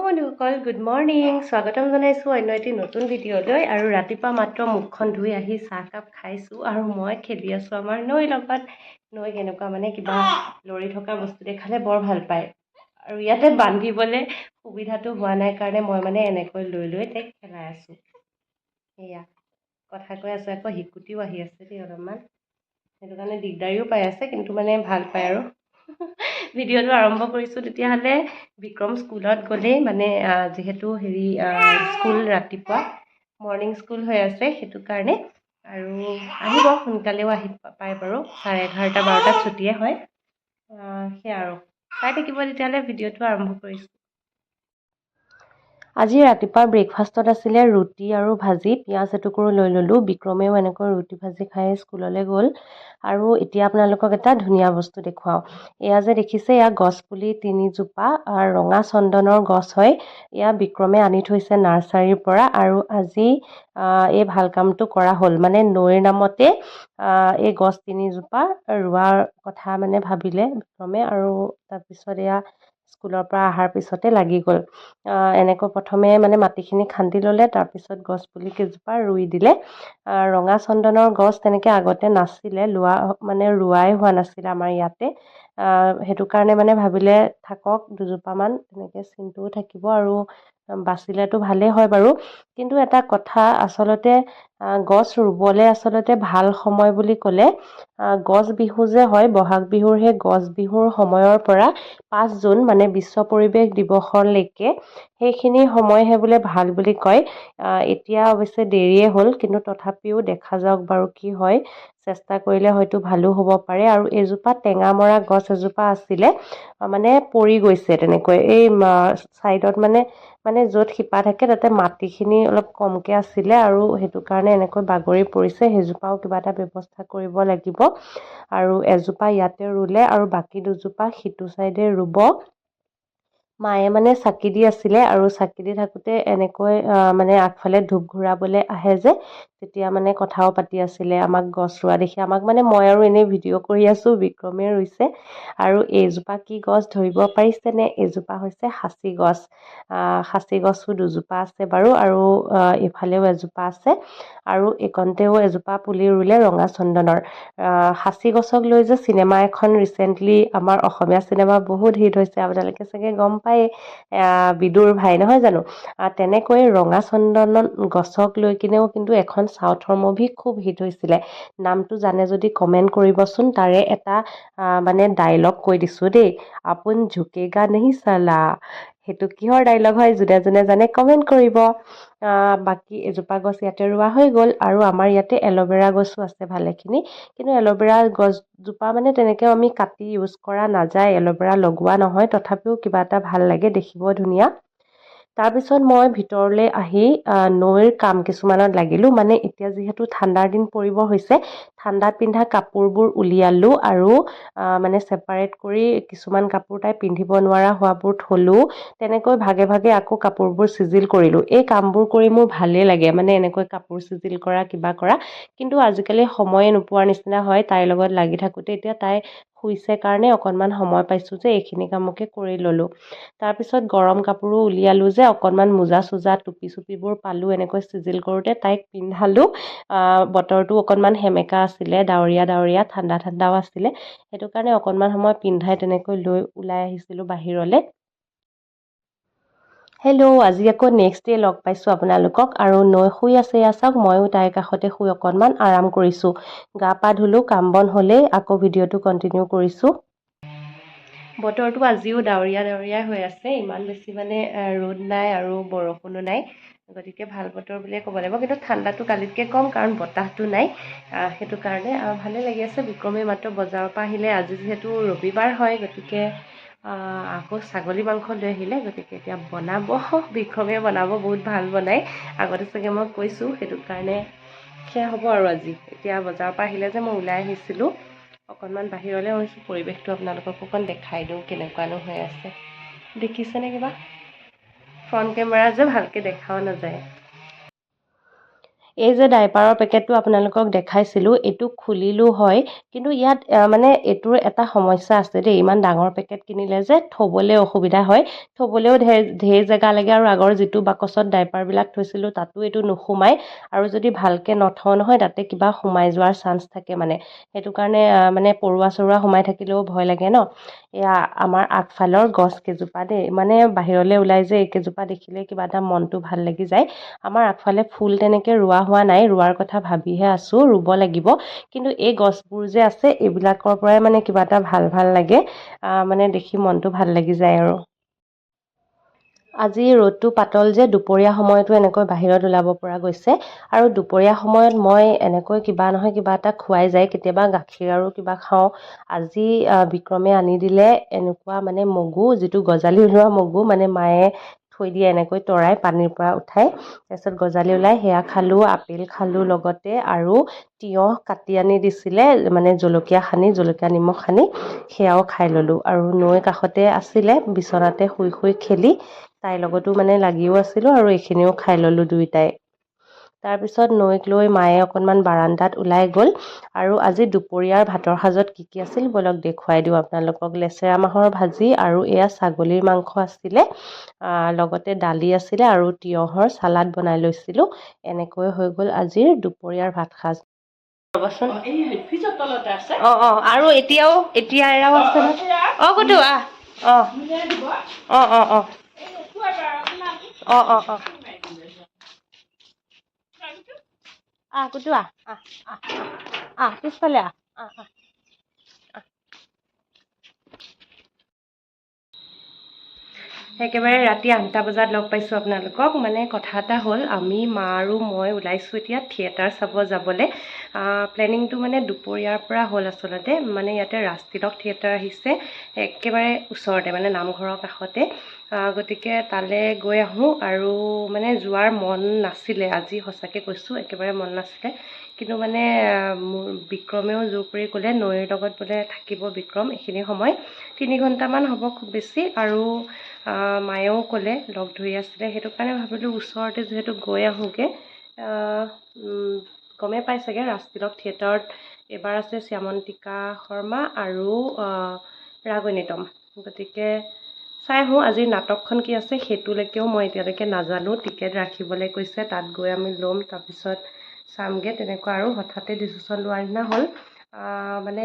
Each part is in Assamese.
বন্ধুসকল গুড মৰ্ণিং স্বাগতম জনাইছোঁ অন্য এটি নতুন ভিডিঅ'লৈ আৰু ৰাতিপুৱা মাত্ৰ মুখখন ধুই আহি চাহকাপ খাইছোঁ আৰু মই খেলি আছোঁ আমাৰ নৈৰ লগত। নৈ কেনেকুৱা মানে কিবা লৰি থকা বস্তু দেখালে বৰ ভাল পায় আৰু ইয়াতে বান্ধিবলৈ সুবিধাটো হোৱা নাই কাৰণে মই মানে এনেকৈ লৈ লৈ তাইক খেলাই আছোঁ। সেয়া কথা কৈ আছোঁ, আকৌ হিকুটিও আহি আছে দেই অলপমান, সেইটো কাৰণে দিগদাৰিও পাই আছে কিন্তু মানে ভাল পায় আৰু। ভিডিঅ'টো আৰম্ভ কৰিছোঁ তেতিয়াহ'লে। বিক্ৰম স্কুলত গ'লেই মানে যিহেতু স্কুল ৰাতিপুৱা মৰ্ণিং স্কুল হৈ আছে সেইটো কাৰণে, আৰু আহিব সোনকালেও আহি পায় বাৰু, 11:30-12টাত ছুটিয়ে হয়। সেয়া আৰু চাই থাকিব তেতিয়াহ'লে, ভিডিঅ'টো আৰম্ভ কৰিছোঁ। আজি ৰাতিপুৱা ব্ৰেকফাষ্টত আছিলে ৰুটি আৰু ভাজি, পিঁয়াজ এটুকুৰো লৈ ল'লোঁ। বিক্ৰমেও এনেকৈ ৰুটি ভাজি খাই স্কুললৈ গ'ল। আৰু এতিয়া আপোনালোকক এটা ধুনীয়া বস্তু দেখুৱাওঁ। এয়া যে দেখিছে, এয়া গছপুলি 3জোপা ৰঙা চন্দনৰ গছ হয়। এয়া বিক্ৰমে আনি থৈছে নাৰ্চাৰীৰ পৰা, আৰু আজি এই ভাল কামটো কৰা হ'ল। মানে নৈৰ নামতে এই গছ 3জোপা ৰোৱাৰ কথা মানে ভাবিলে বিক্ৰমে, আৰু তাৰপিছত এয়া স্কুলৰ পৰা অহাৰ পিছতে লাগি গ'ল। এনেকৈ প্ৰথমে মানে মাটিখিনি খান্দি ল'লে, তাৰপিছত গছ পুলি কেইজোপা ৰুই দিলে। ৰঙা চন্দনৰ গছ তেনেকৈ আগতে নাছিলে, ৰোৱাই হোৱা নাছিলে আমাৰ ইয়াতে। সেইটো কাৰণে মানে ভাবিলে থাকক দুজোপামান, তেনেকৈ চিনটোও থাকিব আৰু বাচিলেতো ভালেই হয় বাৰু। কিন্তু এটা কথা, আচলতে গছ ৰুবলৈ আচলতে ভাল সময় বুলি ক'লে গছ বিহু যে হয়, বহাগ বিহুৰ সেই গছ বিহুৰ সময়ৰ পৰা 5 জুন মানে বিশ্ব পৰিৱেশ দিৱসলৈকে সেইখিনি সময়হে বোলে ভাল বুলি কয়। এতিয়া অৱশ্যে দেৰিয়ে হ'ল, কিন্তু তথাপিও দেখা যাওক বাৰু কি হয়। চেষ্টা কৰিলে হয়তো ভালো হ'ব পাৰে। আৰু এজোপা টেঙা মৰা গছ এজোপা আছিলে, মানে পৰি গৈছে তেনেকৈ এই ছাইডত মানে য'ত শিপা থাকে তাতে মাটিখিনি অলপ কমকৈ আছিলে, আৰু সেইটো কাৰণে এনেকৈ বাগৰি পৰিছে। সেইজোপাও কিবা এটা ব্যৱস্থা কৰিব লাগিব। আৰু এজোপা ইয়াতে ৰুলে আৰু বাকী দুজোপা সিটো চাইডে ৰুব। মায়ে মানে চাকি দি আছিলে, আৰু চাকি দি থাকোঁতে এনেকৈ মানে আগফালে ধূপ ঘূৰাবলৈ আহে যে, তেতিয়া মানে কথাও পাতি আছিলে আমাক গছ ৰোৱা দেখি। আমাক মানে, মই আৰু এনেই ভিডিঅ' কৰি আছোঁ, বিক্ৰমে ৰুইছে। আৰু এইজোপা কি গছ ধৰিব পাৰিছেনে? এইজোপা হৈছে সাঁচি গছ। সাঁচি গছো দুজোপা আছে বাৰু, আৰু ইফালেও এজোপা আছে, আৰু এইকণতেও এজোপা পুলি ৰুলে ৰঙা চন্দনৰ। সাঁচি গছক লৈ যে চিনেমা এখন ৰিচেণ্টলি আমাৰ অসমীয়া চিনেমা বহুত হিট হৈছে, আপোনালোকে চাগে গম পায়েই, বিদুৰ ভাই নহয় জানো? তেনেকৈ ৰঙা চন্দন গছক লৈ কিনেও কিন্তু এখন চাউথৰ মুভি খুব হিট হৈছিলে। নামটো জানে যদি কমেণ্ট কৰিবচোন। তাৰে এটা মানে ডাইলগ কৈ দিছোঁ দেই, আপোন ঝুকেগা নেহি চালা। সেইটো কিহৰ ডাইলগ হয়, যোনে যোনে জানে কমেণ্ট কৰিব। বাকী এজোপা গছ ইয়াতে ৰোৱা হৈ গ'ল, আৰু আমাৰ ইয়াতে এল'ভেৰা গছো আছে ভালেখিনি। কিন্তু এল'ভেৰা গছজোপা মানে তেনেকৈ আমি কাটি ইউজ কৰা নাযায়, এল'ভেৰা লগোৱা নহয়, তথাপিও কিবা এটা ভাল লাগে, দেখিব ধুনীয়া। তাৰপিছত মই ভিতৰলৈ আহি নৈৰ কাম কিছুমানত লাগিলোঁ। মানে এতিয়া যিহেতু ঠাণ্ডাৰ দিন পৰিব হৈছে, ঠাণ্ডাত পিন্ধা কাপোৰবোৰ উলিয়ালোঁ, আৰু মানে ছেপাৰেট কৰি কিছুমান কাপোৰ তাই পিন্ধিব নোৱাৰা হোৱাবোৰ থলোঁ। তেনেকৈ ভাগে ভাগে আকৌ কাপোৰবোৰ চিজিল কৰিলোঁ। এই কামবোৰ কৰি মোৰ ভালেই লাগে, মানে এনেকৈ কাপোৰ চিজিল কৰা, কিবা কৰা। কিন্তু আজিকালি সময়ে নোপোৱাৰ নিচিনা হয় তাইৰ লগত লাগি থাকোঁতে। এতিয়া তাই শুইছে কাৰণে অকণমান সময় পাইছোঁ যে এইখিনি কামকে কৰি ল'লোঁ। তাৰপিছত গৰম কাপোৰো উলিয়ালোঁ যে, অকণমান মোজা চোজা টুপি চুপিবোৰ পালোঁ এনেকৈ চিজিল কৰোঁতে, তাইক পিন্ধালোঁ। বতৰটো অকণমান সেমেকা আছিলে, ডাৱৰীয়া ডাৱৰীয়া, ঠাণ্ডা ঠাণ্ডাও আছিলে, সেইটো কাৰণে অকণমান সময় পিন্ধাই তেনেকৈ লৈ ওলাই আহিছিলোঁ বাহিৰলৈ। হেল্ল', আজি আকৌ নেক্সট ডে লগ পাইছোঁ আপোনালোকক, আৰু নৈ শুই আছে এয়া চাওক। ময়ো তাইৰ কাষতে শুই অকণমান আৰাম কৰিছোঁ। গা পা ধুলোঁ, কাম বন হ'লেই, আকৌ ভিডিঅ'টো কণ্টিনিউ কৰিছোঁ। বতৰটো আজিও ডাৱৰীয়া ডাৱৰীয়া হৈ আছে, ইমান বেছি মানে ৰ'দ নাই আৰু বৰষুণো নাই, গতিকে ভাল বতৰ বুলিয়ে ক'ব লাগিব। কিন্তু ঠাণ্ডাটো কালিতকৈ কম, কাৰণ বতাহটো নাই, সেইটো কাৰণে ভালে লাগি আছে। বিক্ৰমে মাত্ৰ বজাৰৰ পৰা আহিলে, আজি যিহেতু ৰবিবাৰ হয়, গতিকে আকৌ ছাগলী মাংস লৈ আহিলে, গতিকে এতিয়া বনাব। বিক্ৰমে বনাব, বহুত ভাল বনায়, আগতে চাগে মই কৈছোঁ, সেইটো কাৰণে সেয়া হ'ব আৰু আজি। এতিয়া বজাৰৰ পৰা আহিলে যে, মই ওলাই আহিছিলোঁ অকণমান বাহিৰলৈ, হৈছোঁ পৰিৱেশটো আপোনালোকক অকণ দেখাই দিওঁ কেনেকুৱানো হৈ আছে। দেখিছেনে কিবা? ফ্ৰণ্ট কেমেৰা যে ভালকৈ দেখাও নাযায়। এই যে ডাইপাৰৰ পেকেটটো আপোনালোকক দেখাইছিলোঁ, এইটো খুলিলোঁ হয়, কিন্তু ইয়াত মানে এইটোৰ এটা সমস্যা আছে দেই। ইমান ডাঙৰ পেকেট কিনিলে যে থ'বলৈ অসুবিধা হয়, থ'বলৈও ঢেৰ জেগা লাগে, আৰু আগৰ যিটো বাকচত ডাইপাৰবিলাক থৈছিলোঁ তাতো এইটো নোসোমায়, আৰু যদি ভালকৈ নথওঁ নহয় তাতে কিবা সোমাই যোৱাৰ চান্স থাকে মানে। সেইটো কাৰণে মানে পৰুৱা চৰুৱা সোমাই থাকিলেও ভয় লাগে ন। এয়া আমাৰ আগফালৰ গছ কেইজোপা দেই, মানে বাহিৰলৈ ওলাই যে এইকেইজোপা দেখিলে কিবা এটা মনটো ভাল লাগি যায়। আমাৰ আগফালে ফুল তেনেকৈ ৰোৱা হোৱা নাই, ৰোৱাৰ কথা ভাবিহে আছোঁ, ৰুব লাগিব। কিন্তু এই গছবোৰ যে আছে এইবিলাকৰ পৰাই মানে কিবা এটা ভাল ভাল লাগে, মানে দেখি মনটো ভাল লাগি যায় আৰু। আজি ৰ'দটো পাতল যে দুপৰীয়া সময়তো এনেকৈ বাহিৰত ওলাব পৰা গৈছে, আৰু দুপৰীয়া সময়ত মই এনেকৈ কিবা নহয় কিবা এটা খোৱাই যায়, কেতিয়াবা গাখীৰ আৰু কিবা খাওঁ। আজি বিক্ৰমে আনি দিলে এনেকুৱা মানে মগু, যিটো গজালি ওলোৱা মগু, মানে মায়ে থৈ দিয়ে এনেকৈ তৰাই পানীৰ পৰা উঠাই, তাৰপিছত গজালি ওলাই, সেয়া খালোঁ। আপেল খালোঁ লগতে, আৰু তিয়ঁহ কাটি আনি দিছিলে, মানে জলকীয়া নিমখ সানি সেয়াও খাই ল'লোঁ। আৰু নৈ কাষতে আছিলে, বিচনাতে শুই শুই খেলি তাইৰ লগতো মানে লাগিও আছিলোঁ, আৰু এইখিনিও খাই ল'লোঁ দুয়োটাই। তাৰপিছত নৈক লৈ মায়ে অকণমান বাৰান্দাত ওলাই গ'ল। আৰু আজি দুপৰীয়াৰ ভাতৰ সাজত কি কি আছিল বলক দেখুৱাই দিওঁ আপোনালোকক। লেচেৰা মাহৰ ভাজি, আৰু এয়া ছাগলীৰ মাংস আছিলে, লগতে দালি আছিলে, আৰু তিয়ঁহৰ চালাড বনাই লৈছিলোঁ। এনেকৈ হৈ গ'ল আজিৰ দুপৰীয়াৰ ভাত সাজ। ৰ'বচোন, আৰু এতিয়াও আছে নহয়। গুডু আহ, গুডু পিছফালে আহ। একেবাৰে ৰাতি 8টা বজাত লগ পাইছোঁ আপোনালোকক। মানে কথা এটা হ'ল, আমি মা আৰু মই ওলাইছোঁ এতিয়া থিয়েটাৰ চাব যাবলৈ। প্লেনিংটো মানে দুপৰীয়াৰ পৰা হ'ল আচলতে। মানে ইয়াতে ৰাজতিলক থিয়েটাৰ আহিছে, একেবাৰে ওচৰতে, মানে নামঘৰৰ কাষতে। গতিকে তালৈ গৈ আহোঁ। আৰু মানে যোৱাৰ মন নাছিলে, আজি সঁচাকৈ কৈছোঁ, একেবাৰে মন নাছিলে। কিন্তু মানে মোৰ বিক্ৰমেও জোৰ কৰি ক'লে, নৈৰ লগত বোলে থাকিব বিক্ৰম এইখিনি সময়, 3 ঘণ্টামান হ'ব খুব বেছি। আৰু মায়েও ক'লে, লগ ধৰি আছিলে, সেইটো কাৰণে ভাবিলোঁ ওচৰতে যিহেতু গৈ আহোঁগৈ। গমেই পাই চাগে, ৰাজতিলক থিয়েটাৰত এইবাৰ আছে শ্যামন্তিকা শৰ্মা আৰু ৰাগনিতম। গতিকে চাই আহোঁ। আজিৰ নাটকখন কি আছে সেইটোলৈকেও মই এতিয়ালৈকে নাজানো। টিকেট ৰাখিবলৈ কৈছে, তাত গৈ আমি ল'ম, তাৰপিছত চামগৈ। তেনেকুৱা আৰু হঠাতে ডিচিশ্যন লোৱাৰ নিচিনা হ'ল। মানে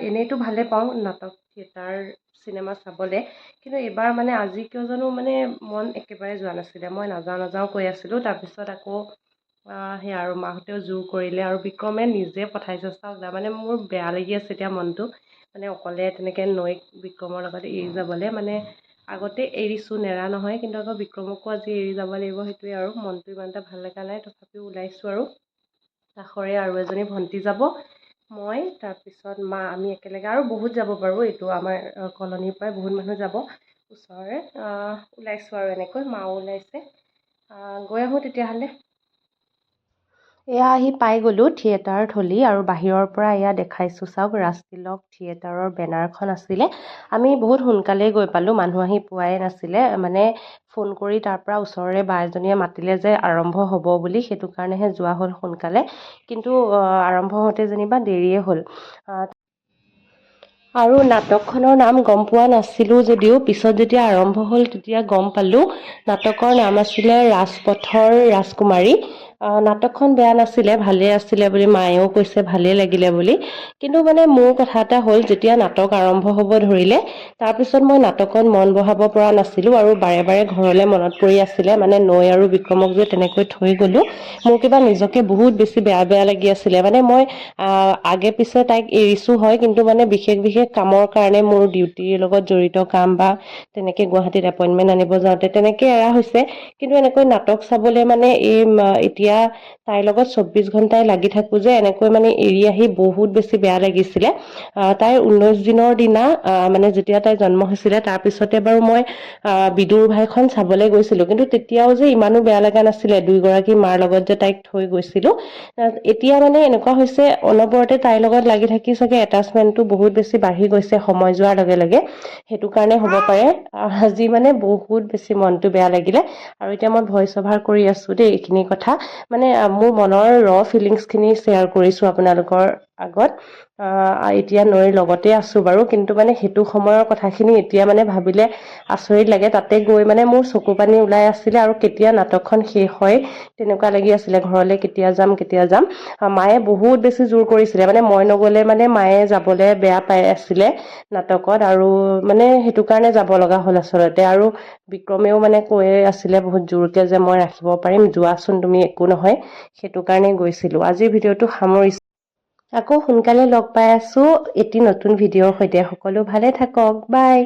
এনেইতো ভালেই পাওঁ নাটক, থিয়েটাৰ, চিনেমা চাবলৈ, কিন্তু এইবাৰ মানে আজি কিয় জানো মানে মন একেবাৰে যোৱা নাছিলে। মই নাযাওঁ কৈ আছিলোঁ, তাৰপিছত আকৌ সেয়া আৰু মাহঁতেও জোৰ কৰিলে, আৰু বিক্ৰমে নিজে পঠাইছে। চাওক না, মানে মোৰ বেয়া লাগি আছে এতিয়া মনটো, মানে অকলে তেনেকৈ নৈক বিক্ৰমৰ লগত এৰি যাবলৈ। মানে আগতে এৰিছোঁ, নেৰা নহয়, কিন্তু আকৌ বিক্ৰমকো আজি এৰি যাব লাগিব, সেইটোৱে আৰু। মনটো ইমান এটা ভাল লগা নাই, তথাপিও ওলাইছোঁ আৰু। কাষৰে আৰু এজনী ভণ্টি যাব, মই, তাৰপিছত মা, আমি একেলগে, আৰু বহুত যাব বাৰু, এইটো আমাৰ কলনীৰ পৰাই বহুত মানুহ যাব ওচৰৰে। ওলাইছোঁ আৰু এনেকৈ, মাও ওলাইছে। গৈ আহোঁ তেতিয়াহ'লে। এয়া আহি পাই গ'লোঁ থিয়েটাৰ থলী, আৰু বাহিৰৰ পৰা এয়া দেখাইছোঁ চাওক, ৰাজতিলক থিয়েটাৰৰ বেনাৰখন আছিলে। আমি বহুত সোনকালেই গৈ পালোঁ, মানুহ আহি পোৱাই নাছিলে। মানে ফোন কৰি তাৰ পৰা ওচৰৰে বা এজনীয়ে মাতিলে যে আৰম্ভ হ'ব বুলি, সেইটো কাৰণেহে যোৱা হ'ল সোনকালে। কিন্তু আৰম্ভ হওঁতে যেনিবা দেৰিয়ে হ'ল। আৰু নাটকখনৰ নাম গম পোৱা নাছিলোঁ যদিও, পিছত যেতিয়া আৰম্ভ হ'ল তেতিয়া গম পালোঁ। নাটকৰ নাম আছিলে ৰাজপথৰ ৰাজকুমাৰী। নাটকখন বেয়া নাছিলে, ভালেই আছিলে বুলি মায়েও কৈছে, ভালেই লাগিলে বুলি। কিন্তু মানে মোৰ কথা এটা হ'ল, যেতিয়া নাটক আৰম্ভ হ'ব ধৰিলে, তাৰপিছত মই নাটকত মন বহাব পৰা নাছিলোঁ, আৰু বাৰে বাৰে ঘৰলৈ মনত পৰি আছিলে। মানে নৈ আৰু বিক্ৰমক যে তেনেকৈ থৈ গ'লোঁ, মোৰ কিবা নিজকে বহুত বেছি বেয়া লাগি আছিলে। মানে মই আগে পিছে তাইক এৰিছোঁ হয়, কিন্তু মানে বিশেষ কামৰ কাৰণে, মোৰ ডিউটিৰ লগত জড়িত কাম, বা তেনেকৈ গুৱাহাটীত এপইণ্টমেণ্ট আনিব যাওঁতে তেনেকৈ এৰা হৈছে। কিন্তু এনেকৈ নাটক চাবলৈ মানে এতিয়া তাইৰ লগত 24 ঘণ্টাই লাগি থাকোঁ যে, এনেকৈ মানে এৰি আহি বহুত বেছি বেয়া লাগিছিলে। তাইৰ 19 দিনৰ দিনা, মানে যেতিয়া তাইৰ জন্ম হৈছিলে, তাৰপিছতে বাৰু মই বিদুৰ ভাইখন চাবলৈ গৈছিলোঁ, কিন্তু তেতিয়াও যে ইমানো বেয়া লগা নাছিলে, 2গৰাকী মাৰ লগত যে তাইক থৈ গৈছিলোঁ। এতিয়া মানে এনেকুৱা হৈছে, অনবৰতে তাইৰ লগত লাগি থাকি চাগে এটাচমেণ্টটো বহুত বেছি বাঢ়ি গৈছে সময় যোৱাৰ লগে লগে, সেইটো কাৰণে হ'ব পাৰে। আজি মানে বহুত বেছি মনটো বেয়া লাগিলে, আৰু এতিয়া মই ভইচ অভাৰ কৰি আছোঁ দেই এইখিনি কথা। মানে মোৰ মনৰ ফিলিংছখিনি শ্বেয়াৰ কৰিছোঁ আপোনালোকৰ আগত। এতিয়া নৈৰ লগতে আছোঁ বাৰু, কিন্তু মানে সেইটো সময়ৰ কথাখিনি এতিয়া মানে ভাবিলে আচৰিত লাগে। তাতে গৈ মানে মোৰ চকু পানী ওলাই আছিলে, আৰু কেতিয়া নাটকখন শেষ হয় তেনেকুৱা লাগি আছিলে, ঘৰলৈ কেতিয়া যাম কেতিয়া যাম। মায়ে বহুত বেছি জোৰ কৰিছিলে, মানে মই নগ'লে মানে মায়ে যাবলৈ বেয়া পাই আছিলে নাটকত, আৰু মানে সেইটো কাৰণে যাব লগা হ'ল আচলতে। আৰু বিক্ৰমেও মানে কৈয়ে আছিলে বহুত জোৰকে যে মই ৰাখিব পাৰিম, যোৱাচোন তুমি, একো নহয়। সেইটো কাৰণে গৈছিলোঁ। আজিৰ ভিডিঅ'টো সামৰিছোঁ। আকৌ সোনকালে লগ পাই আছোঁ এটি নতুন ভিডিঅ'ৰ সৈতে। সকলো ভালে থাকক, বাই।